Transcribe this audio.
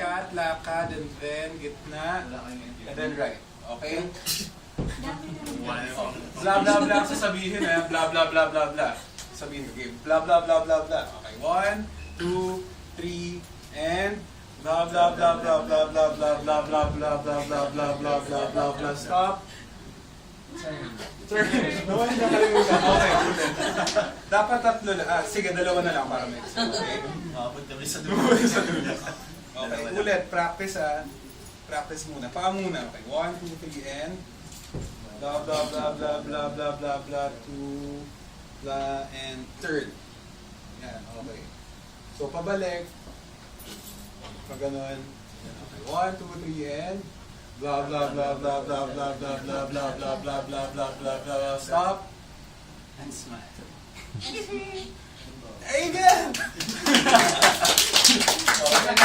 cat, lakad, and then gitna, and then right. Okay? Blah, blah, blah. Sasabihin eh. Blah, blah, blah, blah, blah. Sabihin, okay. Blah, blah, blah, blah, blah. Okay. 1, 2, 3, and blah, blah, blah, blah, blah, blah, blah, blah, blah, blah, blah, blah, blah, blah, blah, blah, blah. Stop. Turn. No, hindi nakalimutan. Okay, ulit. Dapat tatlo na. Sige, dalawa na lang para may isa. Okay? Mabot kami sa dulo. Okay, ulit. Practice Practice muna. Paa muna. Okay, 1, 2, 3, and blah, blah, blah, blah, blah, blah, blah, blah, 2, blah, and third. Yan, okay. So, pabalik. Pag ganun. Okay, 1, 2, 3, and blah, blah, blah, blah, blah, blah, blah, blah, blah, blah, blah, blah, blah, blah, blah, stop. And smile. Hey, good! Okay.